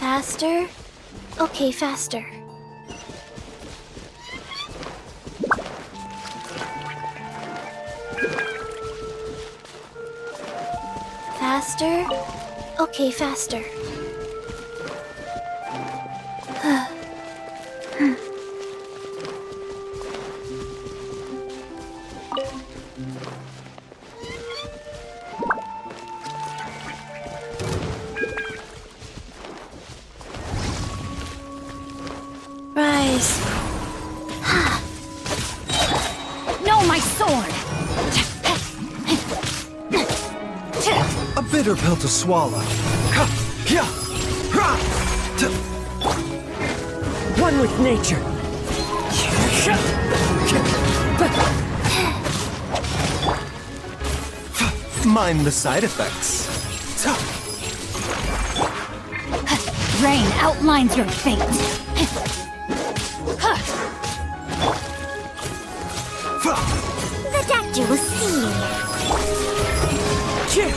Faster? Okay, faster. Faster? Okay, faster. Rise. No, my sword! A bitter pill to swallow. One with nature. Mind the side effects. Rain outlines your fate. The doctor will see you.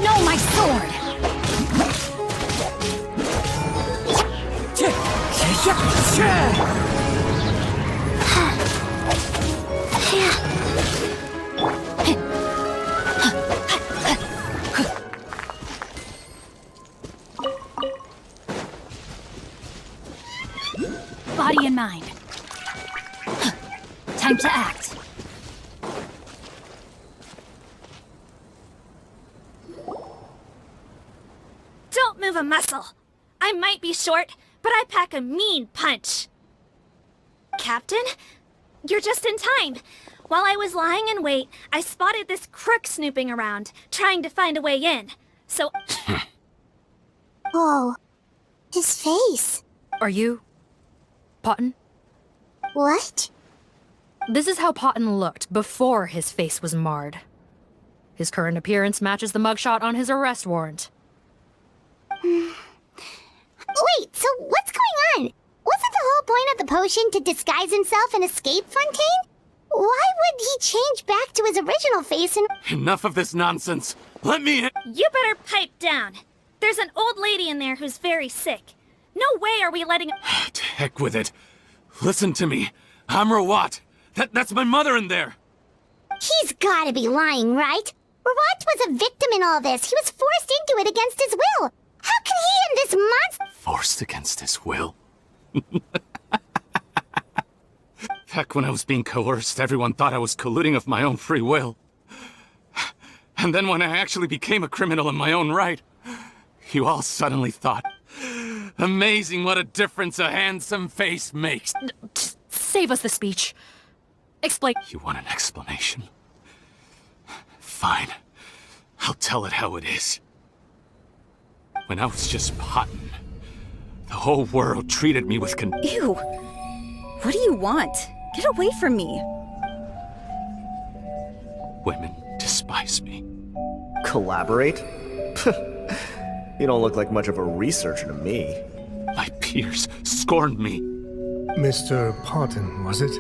No, my sword! Body and mind. Time to act. Don't move a muscle. I might be short, but I pack a mean punch. Captain? You're just in time. While I was lying in wait, I spotted this crook snooping around, trying to find a way in. So... Oh, his face. Are you... Potton? What? This is how Potton looked before his face was marred. His current appearance matches the mugshot on his arrest warrant. Wait, so what's going on? Wasn't the whole point of the potion to disguise himself and escape Fontaine? Why would he change back to his original face and... Enough of this nonsense. Let me in. You better pipe down. There's an old lady in there who's very sick. No way are we letting... To heck with it. Listen to me. I'm Rawat. That's my mother in there. He's gotta be lying, right? Rawat was a victim in all this. He was forced into it against his will. How can he and this monster... Forced against his will? Back when I was being coerced, everyone thought I was colluding of my own free will. And then when I actually became a criminal in my own right, you all suddenly thought, amazing what a difference a handsome face makes. Save us the speech. Explain. You want an explanation? Fine. I'll tell it how it is. When I was just Potton, the whole world treated me with Ew. What do you want? Get away from me. Women despise me. Collaborate? You don't look like much of a researcher to me. My peers scorned me. Mr. Potton, was it?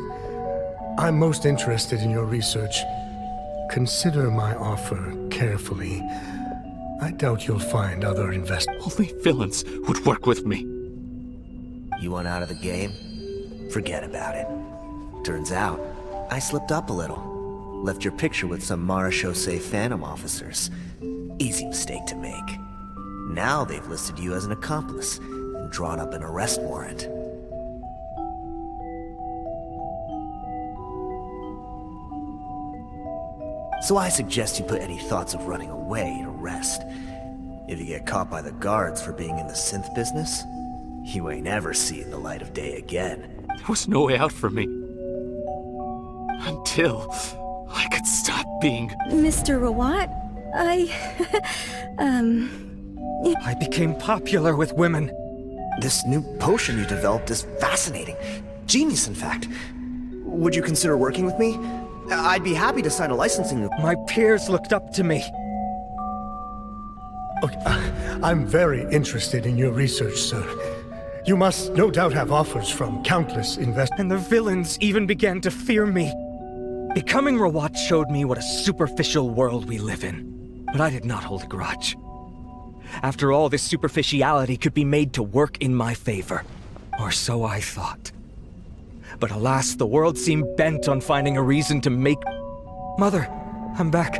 I'm most interested in your research. Consider my offer carefully. I doubt you'll find other investors. Only villains would work with me. You want out of the game? Forget about it. Turns out, I slipped up a little. Left your picture with some Marechaussee Phantom officers. Easy mistake to make. Now they've listed you as an accomplice and drawn up an arrest warrant. So I suggest you put any thoughts of running away to rest. If you get caught by the guards for being in the synth business, you ain't ever seeing the light of day again. There was no way out for me. Until I could stop being... Mr. Rawat, I became popular with women. This new potion you developed is fascinating. Genius, in fact. Would you consider working with me? I'd be happy to sign a licensing... My peers looked up to me. Okay, I'm very interested in your research, sir. You must no doubt have offers from countless investors. And the villains even began to fear me. Becoming Rawat showed me what a superficial world we live in. But I did not hold a grudge. After all, this superficiality could be made to work in my favor. Or so I thought. But alas, the world seemed bent on finding a reason to make... Mother, I'm back.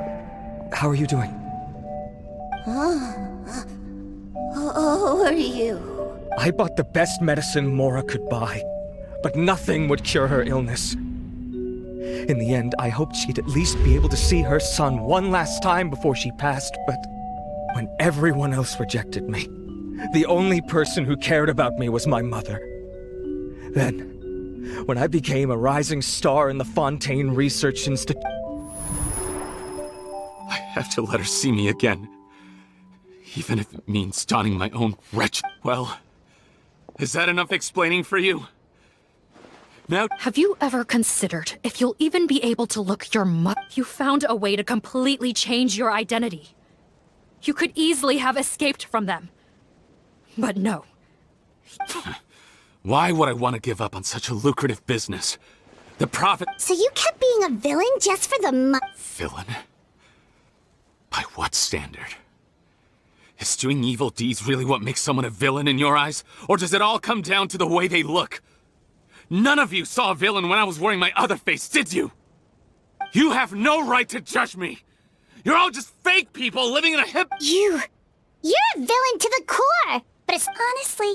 How are you doing? Who are you? I bought the best medicine Mora could buy, but nothing would cure her illness. In the end, I hoped she'd at least be able to see her son one last time before she passed, but when everyone else rejected me, the only person who cared about me was my mother. Then, when I became a rising star in the Fontaine Research Institute... I have to let her see me again. Even if it means donning my own wretch. Well, is that enough explaining for you? Now... Have you ever considered if you'll even be able to look your mother? You found a way to completely change your identity. You could easily have escaped from them. But no. Why would I want to give up on such a lucrative business? The profit... So you kept being a villain just for the Villain? By what standard? Is doing evil deeds really what makes someone a villain in your eyes? Or does it all come down to the way they look? None of you saw a villain when I was wearing my other face, did you? You have no right to judge me! You're all just fake people living in a hip... You're a villain to the core! But it's honestly,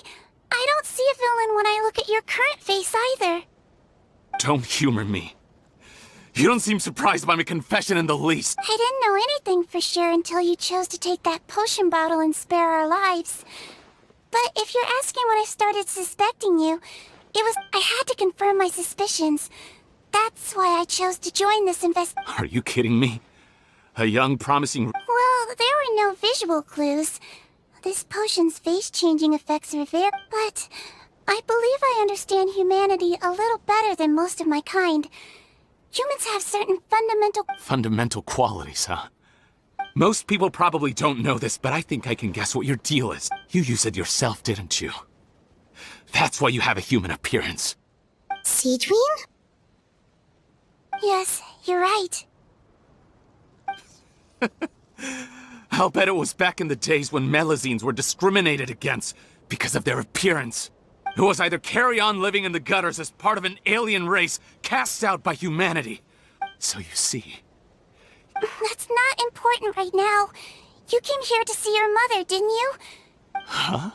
I don't see a villain when I look at your current face either. Don't humor me. You don't seem surprised by my confession in the least. I didn't know anything for sure until you chose to take that potion bottle and spare our lives. But if you're asking when I started suspecting you, I had to confirm my suspicions. That's why I chose to join this Are you kidding me? A young, promising... Well, there were no visual clues. This potion's face-changing effects are but I believe I understand humanity a little better than most of my kind. Humans have certain Fundamental qualities, huh? Most people probably don't know this, but I think I can guess what your deal is. You used it yourself, didn't you? That's why you have a human appearance. Seedween? Yes, you're right. I'll bet it was back in the days when Melazines were discriminated against because of their appearance. It was either carry on living in the gutters as part of an alien race cast out by humanity. So you see... That's not important right now. You came here to see your mother, didn't you? Huh?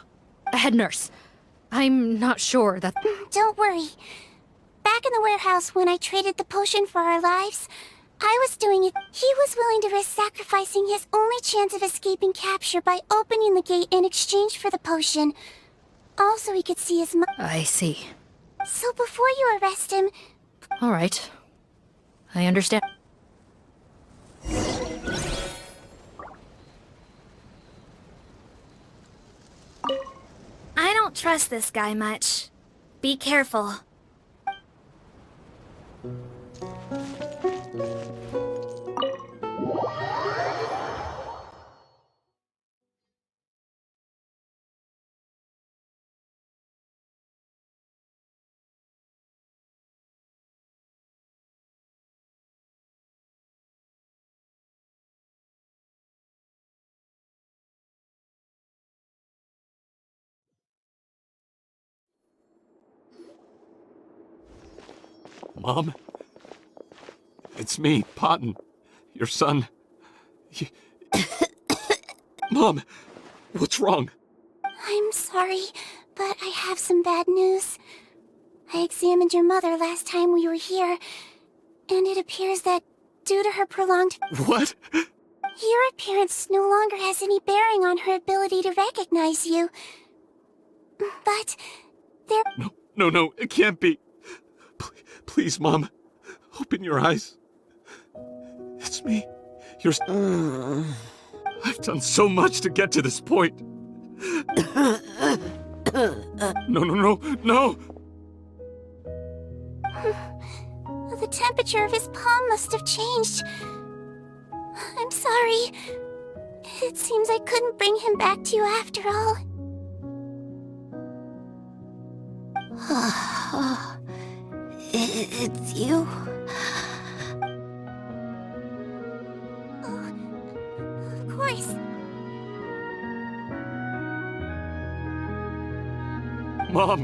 Head nurse, I'm not sure that... Don't worry. Back in the warehouse when I traded the potion for our lives, I was doing it. He was willing to risk sacrificing his only chance of escaping capture by opening the gate in exchange for the potion. Also, he could see his I see. So before you arrest him... All right. I understand. I don't trust this guy much. Be careful. Mom? It's me, Parte, your son. Mom, what's wrong? I'm sorry, but I have some bad news. I examined your mother last time we were here, and it appears that due to her prolonged... What? Your appearance no longer has any bearing on her ability to recognize you. But there... No, it can't be. Please, Mom, open your eyes. It's me, your... I've done so much to get to this point. No. The temperature of his palm must have changed. I'm sorry. It seems I couldn't bring him back to you after all. It's you? Of course. Mom!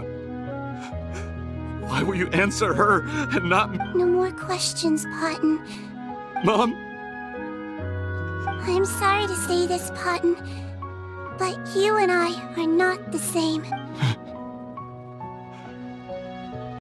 Why will you answer her and not me? No more questions, Parton. Mom? I'm sorry to say this, Parton, but you and I are not the same.